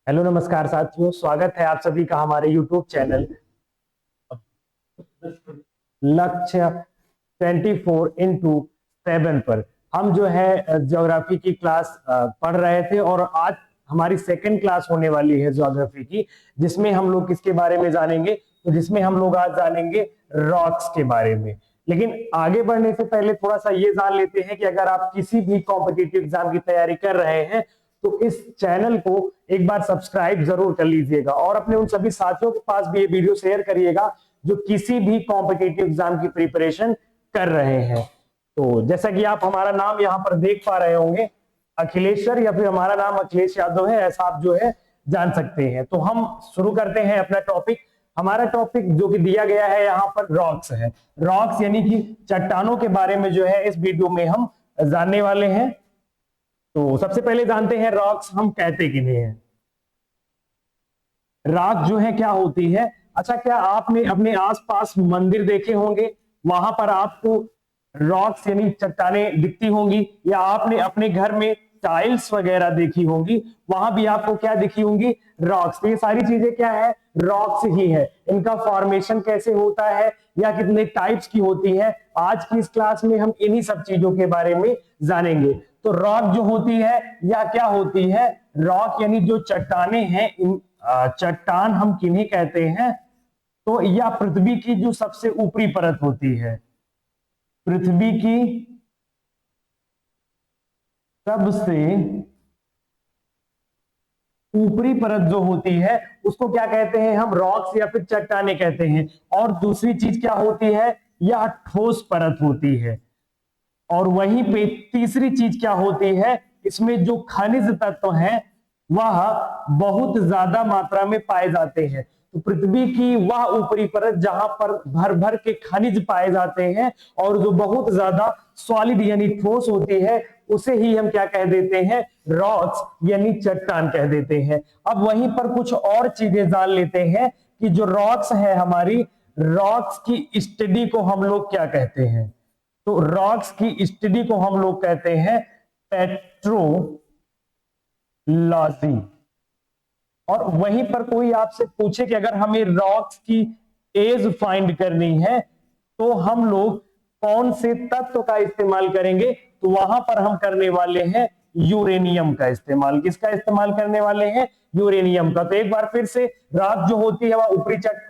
Hello नमस्कार साथियों, स्वागत है आप सभी का हमारे YouTube चैनल लक्ष्य 24x7 पर। हम जो है ज्योग्राफी की क्लास पढ़ रहे थे और आज हमारी सेकंड क्लास होने वाली है ज्योग्राफी की, जिसमें हम लोग किसके बारे में जानेंगे, तो जिसमें हम लोग आज जानेंगे रॉक्स के बारे में। लेकिन आगे बढ़ने से पहले थोड़ा सा ये जान लेते हैं कि अगर आप किसी भी कॉम्पिटिटिव एग्जाम की तैयारी कर रहे हैं तो इस चैनल को एक बार सब्सक्राइब जरूर कर लीजिएगा और अपने उन सभी साथियों के पास भी ये वीडियो शेयर करिएगा जो किसी भी कॉम्पिटिटिव एग्जाम की प्रिपरेशन कर रहे हैं। तो जैसा कि आप हमारा नाम यहाँ पर देख पा रहे होंगे, अखिलेश सर, या फिर हमारा नाम अखिलेश यादव है, ऐसा आप जो है जान सकते हैं। तो हम शुरू करते हैं अपना टॉपिक। हमारा टॉपिक जो कि दिया गया है यहाँ पर रॉक्स है। रॉक्स यानी कि चट्टानों के बारे में जो है इस वीडियो में हम जानने वाले हैं। तो सबसे पहले जानते हैं रॉक्स हम कहते किन्हें हैं। रॉक जो है क्या होती है? अच्छा, क्या आपने अपने आसपास मंदिर देखे होंगे, वहां पर आपको रॉक्स यानी चट्टानें दिखती होंगी, या आपने अपने घर में टाइल्स वगैरह देखी होंगी, वहां भी आपको क्या दिखी होंगी? रॉक्स। तो ये सारी चीजें क्या है? रॉक्स ही है। इनका फॉर्मेशन कैसे होता है या कितने टाइप्स की होती है, आज की इस क्लास में हम इन्हीं सब चीजों के बारे में जानेंगे। तो रॉक जो होती है या क्या होती है? रॉक यानी जो चट्टानें हैं, इन चट्टान हम किन्हीं कहते हैं? तो यह पृथ्वी की जो सबसे ऊपरी परत होती है, पृथ्वी की सबसे ऊपरी परत जो होती है उसको क्या कहते हैं? हम रॉक्स या फिर चट्टानें कहते हैं। और दूसरी चीज क्या होती है? यह ठोस परत होती है। और वहीं पे तीसरी चीज क्या होती है? इसमें जो खनिज तत्व हैं वह बहुत ज्यादा मात्रा में पाए जाते हैं। तो पृथ्वी की वह ऊपरी परत जहां पर भर भर के खनिज पाए जाते हैं और जो बहुत ज्यादा सॉलिड यानी ठोस होती है, उसे ही हम क्या कह देते हैं? रॉक्स यानी चट्टान कह देते हैं। अब वहीं पर कुछ और चीजें जान लेते हैं कि जो रॉक्स है हमारी, रॉक्स की स्टडी को हम लोग क्या कहते हैं? तो रॉक्स की स्टडी को हम लोग कहते हैं पेट्रोलॉजी। और वहीं पर कोई आपसे पूछे कि अगर हमें रॉक्स की एज फाइंड करनी है तो हम लोग कौन से तत्व का इस्तेमाल करेंगे, तो वहां पर हम करने वाले हैं यूरेनियम का इस्तेमाल। किसका इस्तेमाल करने वाले हैं? यूरेनियम का। तो एक बार फिर से, रॉक जो होती है वह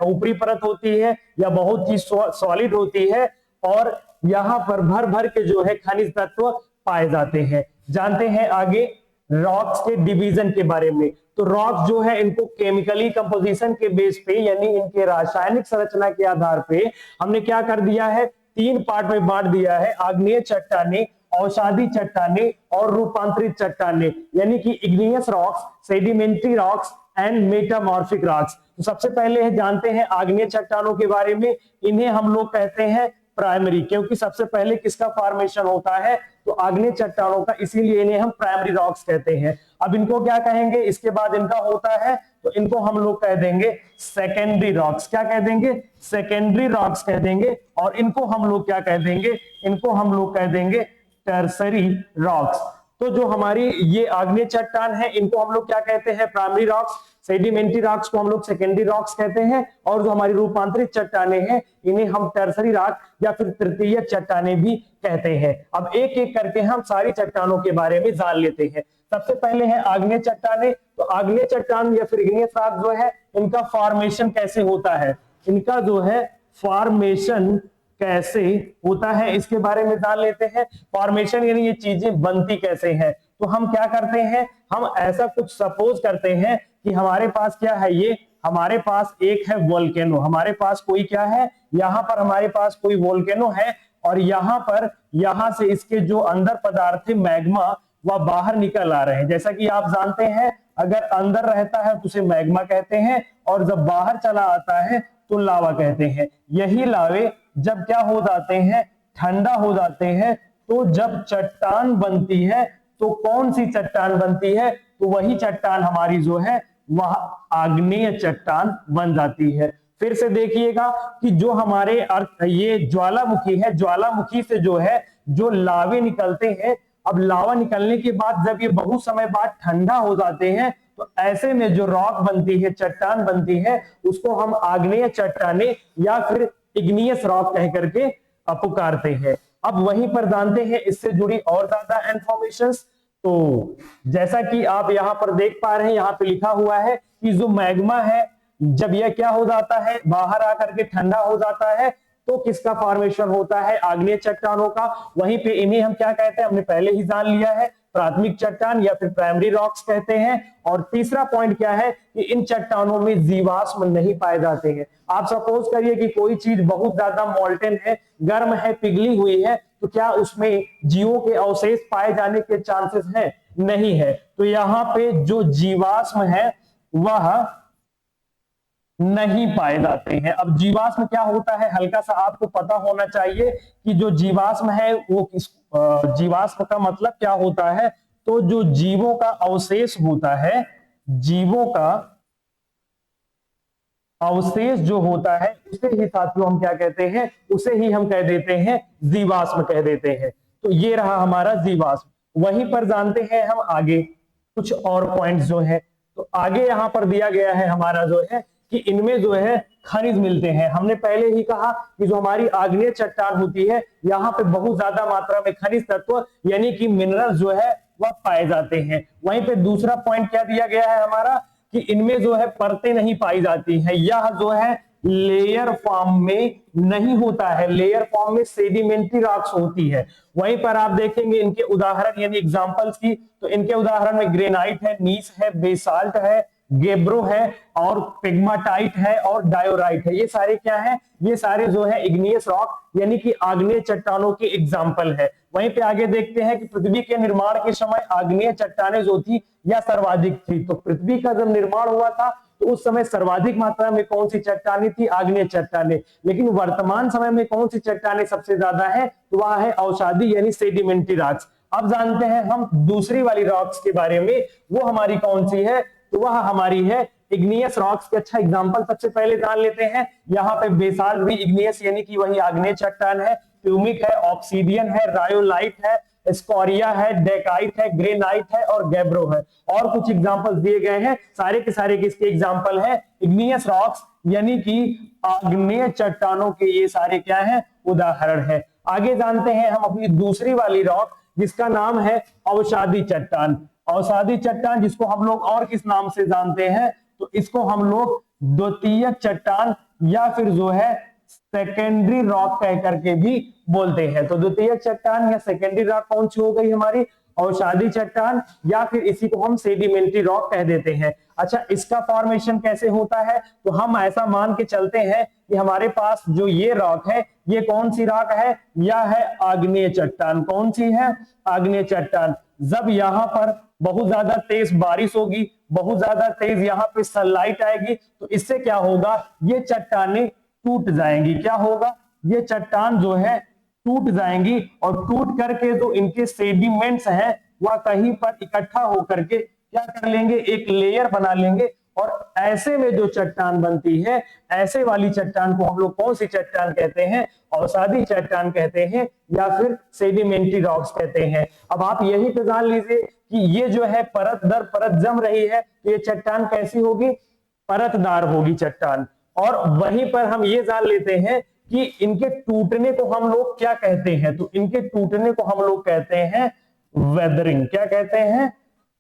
ऊपरी परत होती है या बहुत ही सॉलिड होती है और यहां पर भर भर के जो है खनिज तत्व पाए जाते हैं। जानते हैं आगे रॉक्स के डिवीजन के बारे में। तो रॉक्स जो है इनको केमिकली कंपोजिशन के बेस पे यानी इनके रासायनिक संरचना के आधार पे हमने क्या कर दिया है? तीन पार्ट में बांट दिया है: आग्नेय चट्टानें, औषधि चट्टानें और रूपांतरित चट्टानें, यानी कि igneous rocks, sedimentary rocks and metamorphic rocks. तो सबसे पहले जानते हैं आग्नेय चट्टानों के बारे में। इन्हें हम लोग कहते हैं प्राइमरी, क्योंकि सबसे पहले किसका फॉर्मेशन होता है? तो आग्नेय चट्टानों का, इसीलिए इन्हें हम प्राइमरी रॉक्स कहते हैं। अब इनको क्या कहेंगे? इसके बाद इनका होता है तो इनको हम लोग कह देंगे सेकेंडरी रॉक्स। क्या कह देंगे? सेकेंडरी रॉक्स कह देंगे। और इनको हम लोग क्या कह देंगे? इनको हम लोग कह देंगे टर्सरी रॉक्स। तो जो हमारी ये आग्नेय चट्टान है इनको हम लोग क्या कहते हैं? Primary rocks. सेडिमेंट्री रॉक्स को हम लोग सेकेंडरी रॉक्स कहते हैं। और जो हमारी रूपांतरित चट्टानें हैं इन्हें हम टर्सरी रॉक या फिर तृतीय चट्टानें भी कहते हैं। अब एक एक करके हम सारी चट्टानों के बारे में जान लेते हैं। सबसे पहले है आग्नेय चट्टानें। तो आग्नेय चट्टान या फिर इग्नियस रॉक जो है, इनका फॉर्मेशन कैसे होता है? इनका जो है फॉर्मेशन कैसे होता है इसके बारे में जान लेते हैं। फॉर्मेशन यानी ये चीजें बनती कैसे हैं। तो हम क्या करते हैं? हम ऐसा कुछ सपोज करते हैं कि हमारे पास क्या है, ये हमारे पास एक है वोल्केनो। हमारे पास कोई क्या है? यहां पर हमारे पास कोई वोल्केनो है और यहां पर, यहां से इसके जो अंदर पदार्थ है मैग्मा, वह बाहर निकल आ रहे हैं। जैसा कि आप जानते हैं, अगर अंदर रहता है तो उसे मैग्मा कहते हैं और जब बाहर चला आता है तो लावा कहते हैं। यही लावे जब क्या हो जाते हैं? ठंडा हो जाते हैं। तो जब चट्टान बनती है तो कौन सी चट्टान बनती है? तो वही चट्टान हमारी जो है वह आग्नेय चट्टान बन जाती है। फिर से देखिएगा कि जो हमारे अर्थ ये ज्वालामुखी है, ज्वालामुखी से जो है जो लावे निकलते हैं, अब लावा निकलने के बाद जब ये बहुत समय बाद ठंडा हो जाते हैं तो ऐसे में जो रॉक बनती है, चट्टान बनती है, उसको हम आग्नेय चट्टाने या फिर इग्नियस रॉक कह करके पुकारते हैं। अब वहीं पर जानते हैं इससे जुड़ी और ज्यादा इंफॉर्मेशन। तो जैसा कि आप यहां पर देख पा रहे हैं, यहां पे लिखा हुआ है कि जो मैग्मा है, जब यह क्या हो जाता है, बाहर आकर के ठंडा हो जाता है, तो किसका फॉर्मेशन होता है, आग्नेय चट्टानों का। वहीं पे इन्हें हम क्या कहते हैं, हमने पहले ही जान लिया है, प्राथमिक चट्टान या फिर प्राइमरी रॉक्स कहते हैं। और तीसरा पॉइंट क्या है कि इन चट्टानों में जीवाश्म नहीं पाए जाते हैं। आप सपोज करिए कि कोई चीज बहुत ज्यादा मोल्टेन है, गर्म है, पिघली हुई है, तो क्या उसमें जीवों के अवशेष पाए जाने के चांसेस हैं? नहीं है। तो यहाँ पे जो जीवाश्म है वह नहीं पाए जाते हैं। अब जीवाश्म क्या होता है, हल्का सा आपको पता होना चाहिए कि जो जीवाश्म है वो किस, जीवाश्म का मतलब क्या होता है, तो जो जीवों का अवशेष होता है, जीवों का अवशेष जो होता है, उसे ही साथियों हम क्या कहते हैं, उसे ही हम कह देते हैं जीवाश्म कह देते हैं। तो ये रहा हमारा जीवाश्म। वहीं पर जानते हैं हम आगे कुछ और पॉइंट्स जो है, तो आगे यहां पर दिया गया है हमारा जो है कि इनमें जो है खनिज मिलते हैं। हमने पहले ही कहा कि जो हमारी आग्नेय चट्टान होती है, यहाँ पे बहुत ज्यादा मात्रा में खनिज तत्व यानी कि मिनरल जो है वह पाए जाते हैं। वहीं पे दूसरा पॉइंट क्या दिया गया है हमारा कि इनमें जो है परतें नहीं पाई जाती हैं, यह जो है लेयर फॉर्म में नहीं होता है, लेयर फॉर्म में सेडिमेंट्री रॉक्स होती है। वहीं पर आप देखेंगे इनके उदाहरण यानी एग्जांपल्स की, तो इनके उदाहरण में ग्रेनाइट है, नीस है, बेसाल्ट है, गेब्रो है और पिग्माटाइट है और डायोराइट है। ये सारे क्या है, ये सारे जो है इग्नियस रॉक यानी कि आग्नेय चट्टानों के एग्जाम्पल है। वहीं पे आगे देखते हैं कि पृथ्वी के निर्माण के समय आग्नेय चट्टानें जो थी यह सर्वाधिक थी। तो पृथ्वी का जब निर्माण हुआ था तो उस समय सर्वाधिक मात्रा में कौन सी चट्टानें थी, आग्नेय चट्टानें। लेकिन वर्तमान समय में कौन सी चट्टानें सबसे ज्यादा है, तो वह है अवसादी यानी सेडिमेंट्री रॉक्स। अब जानते हैं हम दूसरी वाली रॉक्स के बारे में, वो हमारी कौन सी है, तो वह हमारी है इग्नियस रॉक्स के। अच्छा एग्जांपल सबसे पहले जान लेते हैं। यहाँ पे बेसाल्ट भी इग्नियस यानी कि वही आग्नेय चट्टान है, प्यूमिक है, ऑक्सीडियन है, रायोलाइट है, स्कोरिया है, डेकाइट है, ग्रेनाइट है और गैब्रो है। और कुछ एग्जांपल्स दिए गए हैं, सारे के सारे किसके एग्जांपल है, इग्नियस रॉक्स यानी कि आग्नेय चट्टानों के ये सारे क्या है, उदाहरण है। आगे जानते हैं हम अपनी दूसरी वाली रॉक जिसका नाम है अवसादी चट्टान। अवसादी चट्टान जिसको हम लोग और किस नाम से जानते हैं, तो इसको हम लोग द्वितीयक चट्टान या फिर जो है सेकेंडरी रॉक कह करके भी बोलते हैं। तो द्वितीयक चट्टान या सेकेंडरी रॉक कौन सी हो गई हमारी, अवसादी चट्टान, या फिर इसी को हम सेडिमेंट्री रॉक कह देते हैं। अच्छा इसका फॉर्मेशन कैसे होता है, तो हम ऐसा मान के चलते हैं कि हमारे पास जो ये रॉक है, ये कौन सी रॉक है, यह है आग्नेय चट्टान। कौन सी है, आग्नेय चट्टान। जब यहाँ पर बहुत ज्यादा तेज बारिश होगी, बहुत ज्यादा तेज यहाँ पे सनलाइट आएगी, तो इससे क्या होगा, ये चट्टानें टूट जाएंगी। क्या होगा, ये चट्टान जो है टूट जाएंगी और टूट करके जो इनके सेडिमेंट्स हैं वह कहीं पर इकट्ठा होकर के क्या कर लेंगे, एक लेयर बना लेंगे। और ऐसे में जो चट्टान बनती है, ऐसे वाली चट्टान को हम लोग कौन सी चट्टान कहते हैं, अवसादी चट्टान कहते हैं या फिर सेडिमेंट्री रॉक्स कहते हैं। अब आप यही तो जान लीजिए कि ये जो है परत दर परत जम रही है, तो ये चट्टान कैसी होगी, परतदार होगी चट्टान। और वहीं पर हम ये जान लेते हैं कि इनके टूटने को हम लोग क्या कहते हैं, तो इनके टूटने को हम लोग कहते हैं वेदरिंग। क्या कहते हैं,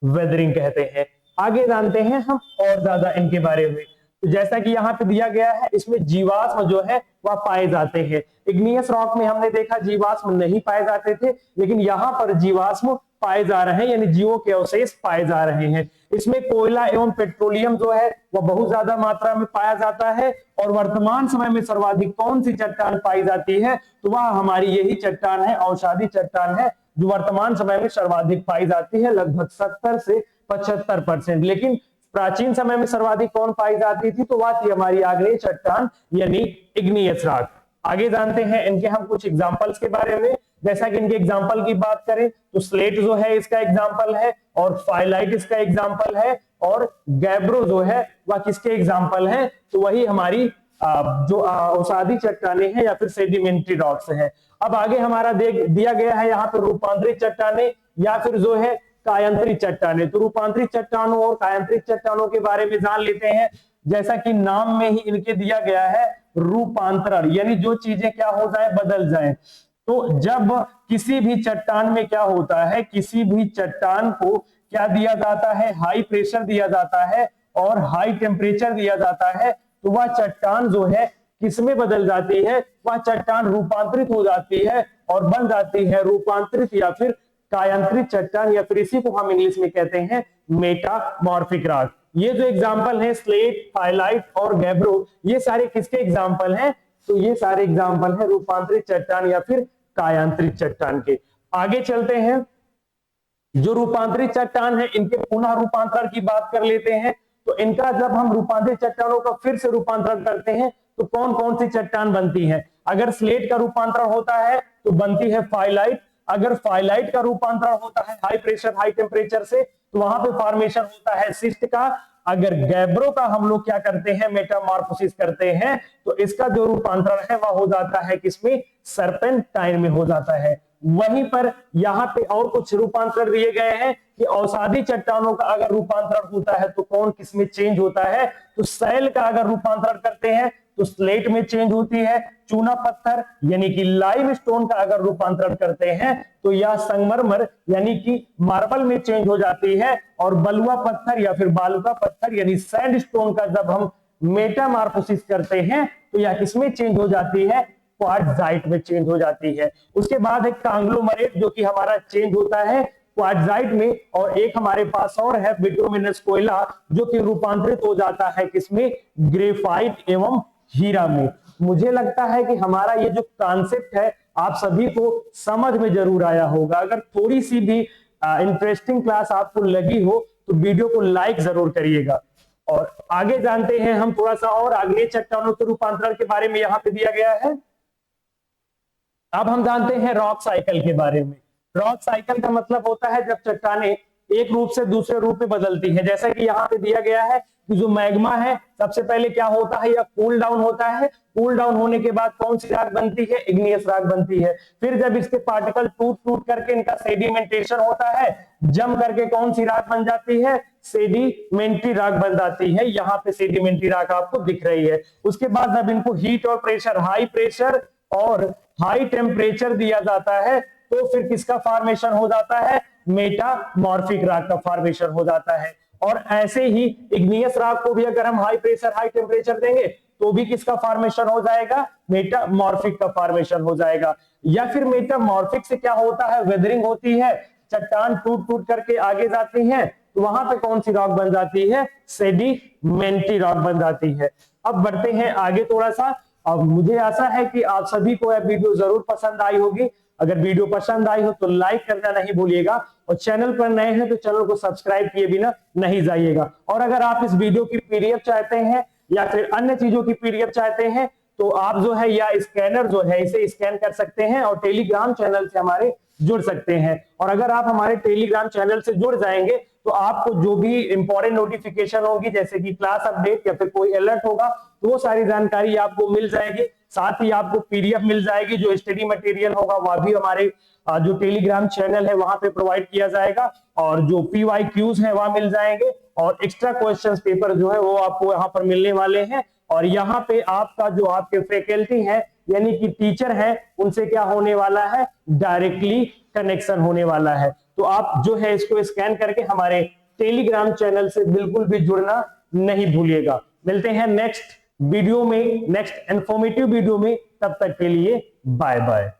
वेदरिंग कहते हैं। आगे जानते हैं हम और ज्यादा इनके बारे में। तो जैसा कि यहाँ पे दिया गया है, इसमें जीवाश्म जो है वह पाए जाते हैं। इग्नियस रॉक में हमने देखा जीवाश्म नहीं पाए जाते थे, लेकिन यहाँ पर जीवाश्म पाए जा रहे हैं यानी जीवों के अवशेष पाए जा रहे हैं। इसमें कोयला एवं पेट्रोलियम जो है वह बहुत ज्यादा मात्रा में पाया जाता है। और वर्तमान समय में सर्वाधिक कौन सी चट्टान पाई जाती है, तो वह हमारी यही चट्टान है, अवसादी चट्टान है, जो वर्तमान समय में सर्वाधिक पाई जाती है, लगभग 70 से 75%। लेकिन प्राचीन समय में सर्वाधिक कौन पाई जाती थी, तो वह थी हमारी आग्नेय चट्टान यानी इग्नियस रॉक। आगे जानते हैं इनके हम कुछ एग्जांपल्स के बारे में। जैसा कि इनके एग्जांपल की बात करें तो स्लेट जो है इसका एग्जांपल है, और फाइलाइट इसका एग्जांपल है, और गैब्रो जो है वह किसके एग्जांपल है, तो वही हमारी जो अवसादी चट्टानें हैं या फिर सेडिमेंट्री रॉक्स हैं। अब आगे हमारा दिया गया है यहाँ पे रूपांतरित चट्टानें या फिर जो है कायांतरित चट्टानें। तो रूपांतरित चट्टानों और कायांतरित चट्टानों के बारे में जान लेते हैं। जैसा कि नाम में ही इनके दिया गया है रूपांतरण, यानी जो चीजें क्या हो जाए, बदल जाए। तो जब किसी भी चट्टान में क्या होता है, किसी भी चट्टान को क्या दिया जाता है, हाई प्रेशर दिया जाता है और हाई टेम्परेचर दिया जाता है, तो वह चट्टान जो है किसमें बदल जाती है, वह चट्टान रूपांतरित हो जाती है और बन जाती है रूपांतरित या फिर कायांतरित चट्टान, या फिर इसी को हम इंग्लिश में कहते हैं मेटामॉर्फिक रॉक। ये जो एग्जांपल है स्लेट, फाइलाइट और गैब्रो, ये सारे किसके एग्जांपल हैं, तो ये सारे एग्जांपल है रूपांतरित चट्टान या फिर कायांतरित चट्टान के। आगे चलते हैं, जो रूपांतरित चट्टान है इनके पुनः रूपांतरण की बात कर लेते हैं। तो इनका जब हम रूपांतरित चट्टानों का फिर से रूपांतरण करते हैं तो कौन कौन सी चट्टान बनती है। अगर स्लेट का रूपांतरण होता है तो बनती है फाइलाइट। अगर फाइलाइट का रूपांतरण होता है हाई प्रेशर हाई टेम्परेचर से, तो वहां पे फॉर्मेशन होता है सिस्ट का। अगर गैब्रो का हम लोग क्या करते हैं, मेटामॉर्फोसिस करते हैं, तो इसका जो रूपांतरण है वह हो जाता है किसमें, सर्पेंटाइन में हो जाता है। वहीं पर यहां पे और कुछ रूपांतरण दिए गए हैं कि औषधि चट्टानों का अगर रूपांतरण होता है तो कौन किसमें चेंज होता है, तो सैल का अगर रूपांतरण करते हैं तो स्लेट में चेंज होती है। चूना पत्थर यानी कि लाइम स्टोन का अगर रूपांतरण करते हैं तो यह संगमरमर यानी कि मार्बल में चेंज हो जाती है। और बलुआ पत्थर या फिर बालुका पत्थर यानी सैंड स्टोन का जब हम मेटामॉर्फोसिस करते हैं तो यह किसमें चेंज हो जाती है, क्वार्टजाइट में चेंज हो जाती है। उसके बाद एक कांग्लोमरेट जो कि हमारा चेंज होता है क्वार्टजाइट में, और एक हमारे पास और है बिटुमिनस कोयला जो कि रूपांतरित हो जाता है किसमें, ग्रेफाइट एवं हीरा में। मुझे लगता है कि हमारा ये जो कॉन्सेप्ट है आप सभी को समझ में जरूर आया होगा। अगर थोड़ी सी भी इंटरेस्टिंग क्लास आपको लगी हो तो वीडियो को लाइक जरूर करिएगा। और आगे जानते हैं हम थोड़ा सा और अग्नेय चट्टानों के रूपांतरण के बारे में यहाँ पे दिया गया है। अब हम जानते हैं रॉक साइकिल के बारे में। रॉक साइकिल का मतलब होता है जब चट्टानें एक रूप से दूसरे रूप में बदलती है। जैसा कि यहाँ पे दिया गया है कि जो मैग्मा है सबसे पहले क्या होता है, या कूल डाउन होता है। कूल डाउन होने के बाद कौन सी राख बनती है, इग्नियस राख बनती है। फिर जब इसके पार्टिकल टूट टूट करके इनका सेडिमेंटेशन होता है, जम करके कौन सी राख बन जाती है, सेडिमेंट्री राख बन जाती है। यहाँ पे सेडिमेंट्री राख आपको दिख रही है। उसके बाद जब इनको हीट और प्रेशर, हाई प्रेशर और हाई टेम्परेचर दिया जाता है तो फिर किसका फॉर्मेशन हो जाता है, मेटामॉर्फिक रॉक का फॉर्मेशन हो जाता है। और ऐसे ही इग्नियस रॉक को भी अगर हम हाई प्रेशर हाई टेम्परेचर देंगे तो भी किसका फॉर्मेशन हो जाएगा, मेटामॉर्फिक का फॉर्मेशन हो जाएगा। या फिर मेटामॉर्फिक से क्या होता है, वेदरिंग होती है, चट्टान टूट टूट करके आगे जाती है तो वहां पे कौन सी रॉक बन जाती है, सेडिमेंट्री रॉक बन जाती है। अब बढ़ते हैं आगे थोड़ा सा। अब मुझे आशा है कि आप सभी को यह वीडियो जरूर पसंद आई होगी। अगर वीडियो पसंद आई हो तो लाइक करना नहीं भूलिएगा, और चैनल पर नए हैं तो चैनल को सब्सक्राइब किए बिना नहीं जाइएगा। और अगर आप इस वीडियो की पीडीएफ चाहते हैं या फिर अन्य चीजों की पीडीएफ चाहते हैं तो आप जो है या स्कैनर जो है इसे स्कैन कर सकते हैं और टेलीग्राम चैनल से हमारे जुड़ सकते हैं। और अगर आप हमारे टेलीग्राम चैनल से जुड़ जाएंगे तो आपको जो भी इंपॉर्टेंट नोटिफिकेशन होगी, जैसे कि क्लास अपडेट या फिर कोई अलर्ट होगा, तो वो सारी जानकारी आपको मिल जाएगी। साथ ही आपको पीडीएफ मिल जाएगी, जो स्टडी मटेरियल होगा वह भी हमारे जो टेलीग्राम चैनल है वहां पे प्रोवाइड किया जाएगा। और जो पीवाईक्यूज है वह मिल जाएंगे, और एक्स्ट्रा क्वेश्चंस पेपर जो है वो आपको यहाँ पर मिलने वाले हैं। और यहाँ पे आपका जो आपके फैकल्टी है यानी कि टीचर है उनसे क्या होने वाला है, डायरेक्टली कनेक्शन होने वाला है। तो आप जो है इसको स्कैन करके हमारे टेलीग्राम चैनल से बिल्कुल भी जुड़ना नहीं भूलिएगा। मिलते हैं नेक्स्ट वीडियो में, नेक्स्ट इंफॉर्मेटिव वीडियो में। तब तक के लिए बाय बाय।